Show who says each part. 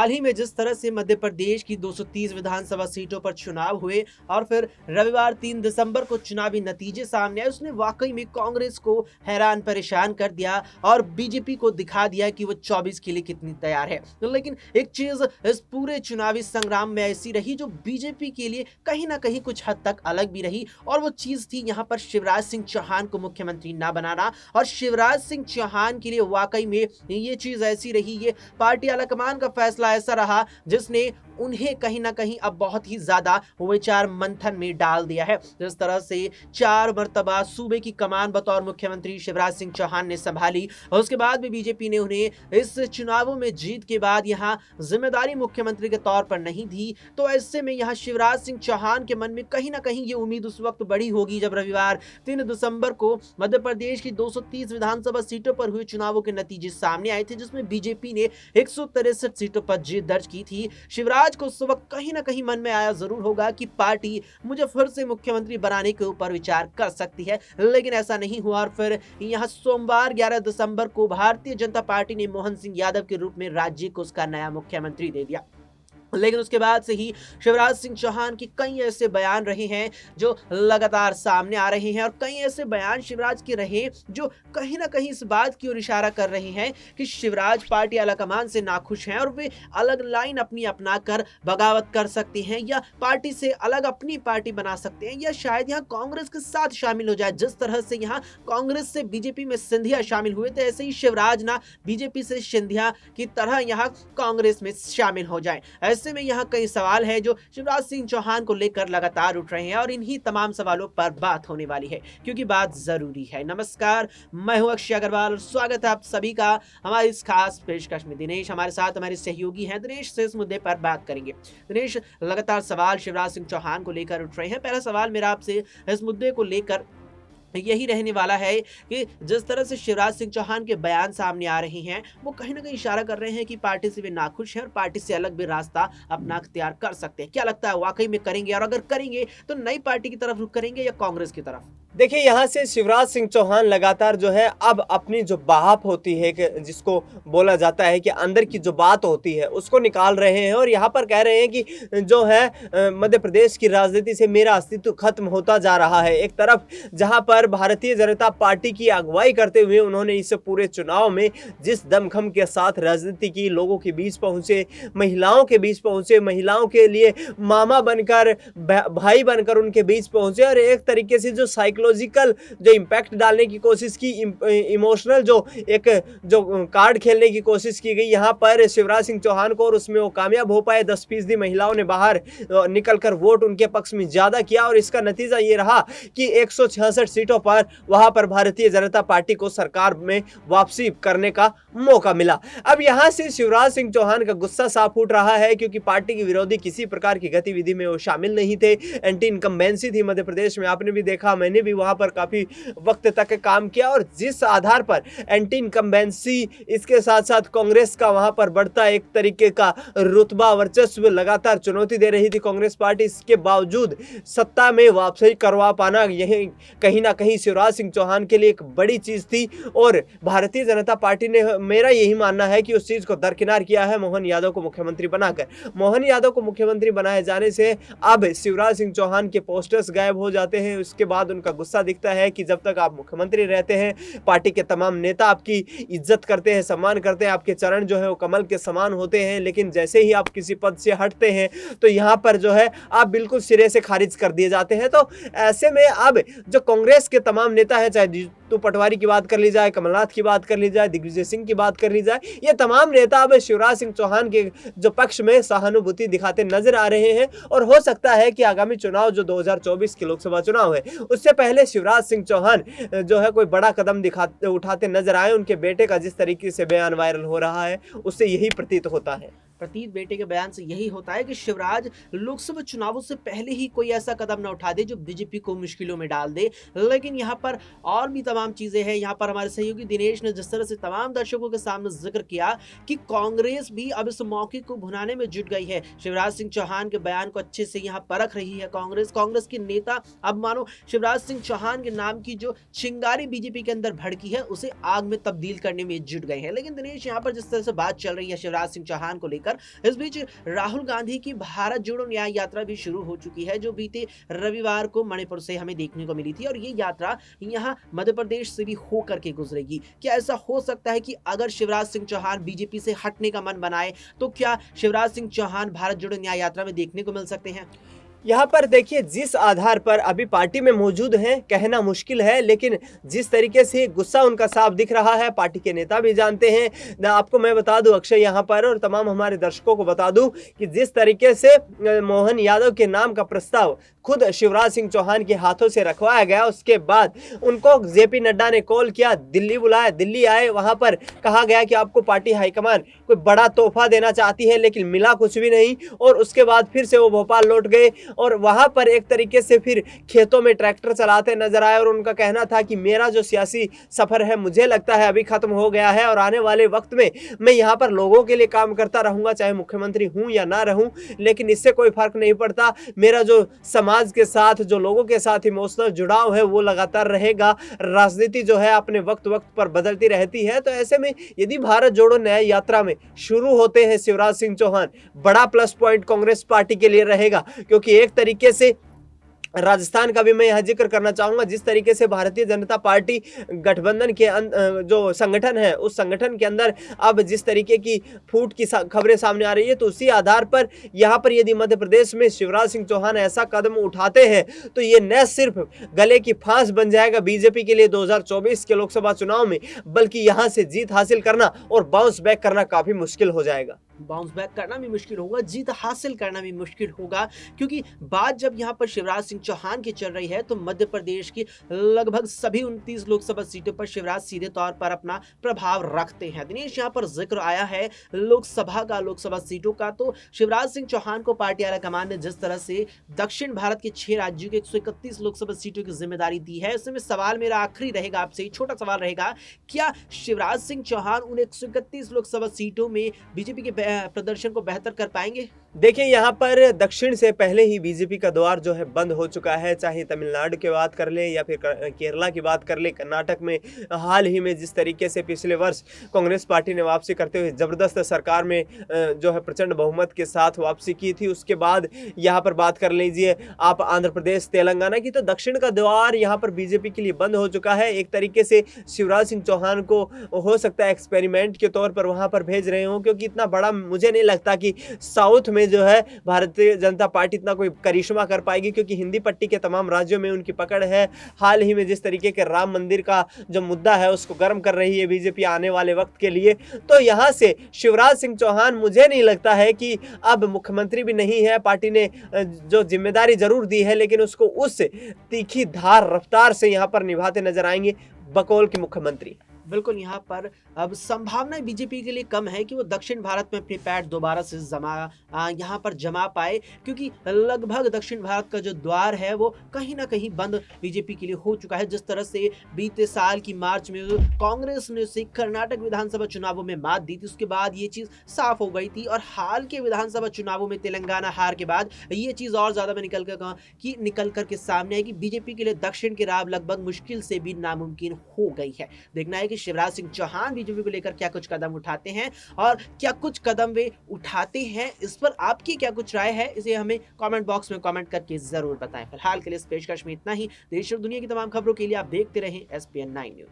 Speaker 1: हाल ही में जिस तरह से मध्य प्रदेश की 230 विधानसभा सीटों पर चुनाव हुए और फिर रविवार 3 दिसंबर को चुनावी नतीजे सामने आए, उसने वाकई में कांग्रेस को हैरान परेशान कर दिया और बीजेपी को दिखा दिया कि वो 24 के लिए कितनी तैयार है। लेकिन एक चीज इस पूरे चुनावी संग्राम में ऐसी रही जो बीजेपी के लिए कहीं ना कहीं कुछ हद तक अलग भी रही, और वो चीज थी यहाँ पर शिवराज सिंह चौहान को मुख्यमंत्री ना बनाना। और शिवराज सिंह चौहान के लिए वाकई में ये चीज ऐसी रही, ये पार्टी आलाकमान का फैसला ऐसा रहा जिसने उन्हें कहीं ना कहीं अब बहुत ही ज्यादा विचार मंथन में डाल दिया है। जिस तरह से 4 मर्तबा सूबे की कमान बतौर मुख्यमंत्री शिवराज सिंह चौहान ने संभाली और उसके बाद भी बीजेपी ने उन्हें इस चुनावों में जीत के बाद यहां जिम्मेदारी मुख्यमंत्री के तौर पर नहीं दी, तो ऐसे में यहां शिवराज सिंह चौहान के मन में कहीं ना कहीं ये उम्मीद उस वक्त बड़ी होगी जब रविवार 3 दिसंबर को मध्य प्रदेश की 230 विधानसभा सीटों पर हुए चुनावों के नतीजे सामने आए थे, जिसमें बीजेपी ने 163 सीटों पर जीत दर्ज की थी। शिवराज को उस वक्त कहीं ना कहीं मन में आया जरूर होगा कि पार्टी मुझे फिर से मुख्यमंत्री बनाने के ऊपर विचार कर सकती है, लेकिन ऐसा नहीं हुआ और फिर यहां सोमवार 11 दिसंबर को भारतीय जनता पार्टी ने मोहन सिंह यादव के रूप में राज्य को उसका नया मुख्यमंत्री दे दिया। लेकिन उसके बाद से ही शिवराज सिंह चौहान के कई ऐसे बयान रहे हैं जो लगातार सामने आ रहे हैं और कई ऐसे बयान शिवराज के रहे जो कहीं ना कहीं इस बात की ओर इशारा कर रहे हैं कि शिवराज पार्टी आलाकमान से नाखुश हैं और वे अलग लाइन अपनी अपना कर बगावत कर सकते हैं या पार्टी से अलग अपनी पार्टी बना सकते हैं या शायद यहाँ कांग्रेस के साथ शामिल हो जाए। जिस तरह से यहाँ कांग्रेस से बीजेपी में सिंधिया शामिल हुए थे, ऐसे ही शिवराज ना बीजेपी से सिंधिया की तरह यहाँ कांग्रेस में शामिल हो जाए। ऐसे में यहाँ कई सवाल हैं जो शिवराज सिंह चौहान को लेकर लगातार उठ रहे हैं और इन्हीं तमाम सवालों पर बात होने वाली है क्योंकि बात जरूरी है। नमस्कार, मैं हूं अक्षय अग्रवाल और स्वागत है आप सभी का हमारी इस खास पेशकश में। दिनेश हमारे साथ हमारे सहयोगी हैं। दिनेश से इस मुद्दे पर बात करेंगे। दिनेश, लगातार सवाल शिवराज सिंह चौहान को लेकर उठ रहे हैं। पहला सवाल मेरा आपसे इस मुद्दे को लेकर यही रहने वाला है कि जिस तरह से शिवराज सिंह चौहान के बयान सामने आ रहे हैं वो कहीं ना कहीं इशारा कर रहे हैं कि पार्टी से वे नाखुश हैं और पार्टी से अलग भी रास्ता अपना अख्तियार कर सकते हैं। क्या लगता है, वाकई में करेंगे? और अगर करेंगे तो नई पार्टी की तरफ रुख करेंगे या कांग्रेस की तरफ?
Speaker 2: देखिए, यहाँ से शिवराज सिंह चौहान लगातार जो है अब अपनी जो बहाप होती है कि जिसको बोला जाता है कि अंदर की जो बात होती है उसको निकाल रहे हैं और यहाँ पर कह रहे हैं कि जो है मध्य प्रदेश की राजनीति से मेरा अस्तित्व खत्म होता जा रहा है। एक तरफ जहाँ पर भारतीय जनता पार्टी की अगुवाई करते हुए उन्होंने इस पूरे चुनाव में जिस दमखम के साथ राजनीति की, लोगों के बीच पहुंचे, महिलाओं के बीच पहुंचे, महिलाओं के लिए मामा बनकर, भाई बनकर उनके बीच पहुंचे और एक तरीके से जो साइकोलॉजिकल जो इम्पैक्ट डालने की कोशिश की, इमोशनल जो कार्ड खेलने की कोशिश की गई यहाँ पर शिवराज सिंह चौहान को, और उसमें वो कामयाब हो पाए। 10% महिलाओं ने बाहर निकलकर वोट उनके पक्ष में ज्यादा किया और इसका नतीजा ये रहा कि 166 सीटों पर वहां पर भारतीय जनता पार्टी को सरकार में वापसी करने का मौका मिला। अब यहां से शिवराज सिंह चौहान का गुस्सा साफ उठ रहा है क्योंकि पार्टी के विरोधी किसी प्रकार की गतिविधि में वो शामिल नहीं थे। एंटी इनकम्बेंसी थी मध्य प्रदेश में, आपने भी देखा, मैंने भी वहां पर काफी वक्त तक काम किया और जिस आधार पर एंटी इनकम्बेंसी, इसके साथ साथ कांग्रेस का वहां पर बढ़ता एक तरीके का रुतबा, वर्चस्व लगातार चुनौती दे रही थी कांग्रेस पार्टी, इसके बावजूद सत्ता में वापसी करवा पाना यही कहीं ना कहीं शिवराज सिंह चौहान के लिए एक बड़ी चीज थी और भारतीय जनता पार्टी ने, मेरा यही मानना है कि उस चीज को दरकिनार किया है मोहन यादव को मुख्यमंत्री बनाकर। मोहन यादव को मुख्यमंत्री बनाए जाने से अब शिवराज सिंह चौहान के पोस्टर्स गायब हो जाते हैं। उसके बाद उनका गुस्सा दिखता है कि जब तक आप मुख्यमंत्री रहते हैं पार्टी के तमाम नेता आपकी इज्जत करते हैं, सम्मान करते हैं, आपके चरण जो है वो कमल के समान होते हैं, लेकिन जैसे ही आप किसी पद से हटते हैं तो यहाँ पर जो है आप बिल्कुल सिरे से खारिज कर दिए जाते हैं। तो ऐसे में अब जो कांग्रेस के तमाम नेता है, चाहे जीतू पटवारी की बात कर ली जाए, कमलनाथ की बात कर ली जाए, दिग्विजय सिंह की बात कर ली जाए, ये तमाम नेता अब शिवराज सिंह चौहान के जो पक्ष में सहानुभूति दिखाते नजर आ रहे हैं और हो सकता है कि आगामी चुनाव जो 2024 के लोकसभा चुनाव है उससे पहले शिवराज सिंह चौहान जो है कोई बड़ा कदम उठाते नजर आए। उनके बेटे का जिस तरीके से बयान वायरल हो रहा है उससे यही प्रतीत होता है।
Speaker 1: प्रतीत बेटे के बयान से यही होता है कि शिवराज लोकसभा चुनावों से पहले ही कोई ऐसा कदम न उठा दे जो बीजेपी को मुश्किलों में डाल दे। लेकिन यहाँ पर और भी तमाम चीजें हैं। यहाँ पर हमारे सहयोगी दिनेश ने जिस तरह से तमाम दर्शकों के सामने जिक्र किया कि कांग्रेस भी अब इस मौके को भुनाने में जुट गई है। शिवराज सिंह चौहान के बयान को अच्छे से यहाँ परख रही है कांग्रेस के नेता। अब मानो शिवराज सिंह चौहान के नाम की जो चिंगारी बीजेपी के अंदर भड़की है उसे आग में तब्दील करने में जुट गए हैं। लेकिन दिनेश, यहाँ पर जिस तरह से बात चल रही है शिवराज सिंह चौहान को लेकर, लेकर। इस बीच राहुल गांधी की भारत जोड़ो न्याय यात्रा भी शुरू हो चुकी है, जो बीते रविवार को मणिपुर से हमें देखने को मिली थी, और ये यात्रा यहाँ मध्य प्रदेश से भी होकर के गुजरेगी। क्या ऐसा हो सकता है कि अगर शिवराज सिंह चौहान बीजेपी से हटने का मन बनाए तो क्या शिवराज सिंह चौहान भारत जोड़ो न्याय यात्रा में देखने को मिल सकते हैं?
Speaker 2: यहाँ पर देखिए, जिस आधार पर अभी पार्टी में मौजूद हैं कहना मुश्किल है, लेकिन जिस तरीके से गुस्सा उनका साफ दिख रहा है, पार्टी के नेता भी जानते हैं ना। आपको मैं बता दूं अक्षय, यहाँ पर और तमाम हमारे दर्शकों को बता दूं कि जिस तरीके से मोहन यादव के नाम का प्रस्ताव खुद शिवराज सिंह चौहान के हाथों से रखवाया गया, उसके बाद उनको जेपी नड्डा ने कॉल किया, दिल्ली बुलाया, दिल्ली आए, वहां पर कहा गया कि आपको पार्टी हाईकमान कोई बड़ा तोहफा देना चाहती है, लेकिन मिला कुछ भी नहीं। और उसके बाद फिर से वो भोपाल लौट गए और वहां पर एक तरीके से फिर खेतों में ट्रैक्टर चलाते नजर आए, और उनका कहना था कि मेरा जो सियासी सफर है मुझे लगता है अभी खत्म हो गया है, और आने वाले वक्त में मैं यहाँ पर लोगों के लिए काम करता रहूंगा, चाहे मुख्यमंत्री हूं या ना रहूं, लेकिन इससे कोई फर्क नहीं पड़ता। मेरा जो समाज के साथ, जो लोगों के साथ इमोशनल जुड़ाव है वो लगातार रहेगा। राजनीति जो है अपने वक्त वक्त पर बदलती रहती है, तो ऐसे में यदि भारत जोड़ो न्याय यात्रा में शुरू होते हैं शिवराज सिंह चौहान, बड़ा प्लस पॉइंट कांग्रेस पार्टी के लिए रहेगा, क्योंकि एक तरीके से राजस्थान का भी मैं यहाँ जिक्र करना चाहूंगा। जिस तरीके से भारतीय जनता पार्टी गठबंधन के जो संगठन है, उस संगठन के अंदर अब जिस तरीके की फूट की खबरें सामने आ रही है, तो उसी आधार पर यहाँ पर यदि मध्य प्रदेश में शिवराज सिंह चौहान ऐसा कदम उठाते हैं तो ये न सिर्फ गले की फांस बन जाएगा बीजेपी के लिए 2024 के लोकसभा चुनाव में, बल्कि यहाँ से जीत हासिल करना और बाउंस बैक करना काफी मुश्किल हो जाएगा।
Speaker 1: बाउंस बैक करना भी मुश्किल होगा, जीत हासिल करना भी मुश्किल होगा, क्योंकि बात जब यहाँ पर शिवराज सिंह चौहान की चल रही है तो मध्य प्रदेश की लगभग सभी 29 लोकसभा सीटों पर शिवराज सीधे तौर पर अपना प्रभाव रखते हैं। दिनेश, यहाँ पर जिक्र आया है लोकसभा सीटों का, तो शिवराज सिंह चौहान को पार्टी आलाकमान ने जिस तरह से दक्षिण भारत के 6 राज्यों के 131 लोकसभा सीटों की जिम्मेदारी दी है, इसमें सवाल मेरा आखिरी रहेगा, आपसे छोटा सवाल रहेगा, क्या शिवराज सिंह चौहान उन 131 लोकसभा सीटों में बीजेपी के प्रदर्शन को बेहतर कर पाएंगे?
Speaker 2: देखिए, यहाँ पर दक्षिण से पहले ही बीजेपी का द्वार जो है बंद हो चुका है, चाहे तमिलनाडु की बात कर ले या फिर केरला की बात कर ले, कर्नाटक में हाल ही में जिस तरीके से पिछले वर्ष कांग्रेस पार्टी ने वापसी करते हुए जबरदस्त सरकार में जो है प्रचंड बहुमत के साथ वापसी की थी। उसके बाद यहाँ पर बात कर लीजिए आप आंध्र प्रदेश, तेलंगाना की, तो दक्षिण का द्वार यहाँ पर बीजेपी के लिए बंद हो चुका है। एक तरीके से शिवराज सिंह चौहान को हो सकता है एक्सपेरिमेंट के तौर पर वहां पर भेज रहे हो, क्योंकि इतना बड़ा मुझे नहीं लगता कि साउथ में जो है भारतीय जनता पार्टी इतना कोई करिश्मा कर पाएगी, क्योंकि हिंदी पट्टी के तमाम राज्यों में उनकी पकड़ है। हाल ही में जिस तरीके के राम मंदिर का जो मुद्दा है उसको गर्म कर रही है बीजेपी आने वाले वक्त के लिए, तो यहां से शिवराज सिंह चौहान मुझे नहीं लगता है कि अब मुख्यमंत्री भी नहीं है, पार्टी ने जो जिम्मेदारी जरूर दी है लेकिन उसको उस तीखी धार रफ्तार से यहां पर निभाते नजर आएंगे बकौल के मुख्यमंत्री।
Speaker 1: बिल्कुल, यहाँ पर अब संभावना बीजेपी के लिए कम है कि वो दक्षिण भारत में अपनी पैठ दोबारा से यहाँ पर जमा पाए, क्योंकि लगभग दक्षिण भारत का जो द्वार है वो कहीं ना कहीं बंद बीजेपी के लिए हो चुका है। जिस तरह से बीते साल की मार्च में कांग्रेस ने उसे कर्नाटक विधानसभा चुनावों में मात दी थी, उसके बाद ये चीज साफ हो गई थी, और हाल के विधानसभा चुनावों में तेलंगाना हार के बाद ये चीज और ज्यादा में निकल कर के सामने आई कि बीजेपी के लिए दक्षिण की राह लगभग मुश्किल से भी नामुमकिन हो गई है। देखना है कि शिवराज सिंह चौहान बीजेपी को लेकर क्या कुछ कदम उठाते हैं, और क्या कुछ कदम वे उठाते हैं, इस पर आपकी क्या कुछ राय है, इसे हमें कमेंट बॉक्स में कमेंट करके जरूर बताएं। फिलहाल के लिए इस पेशकश में इतना ही। देश और दुनिया की तमाम खबरों के लिए आप देखते रहें SPN9 न्यूज।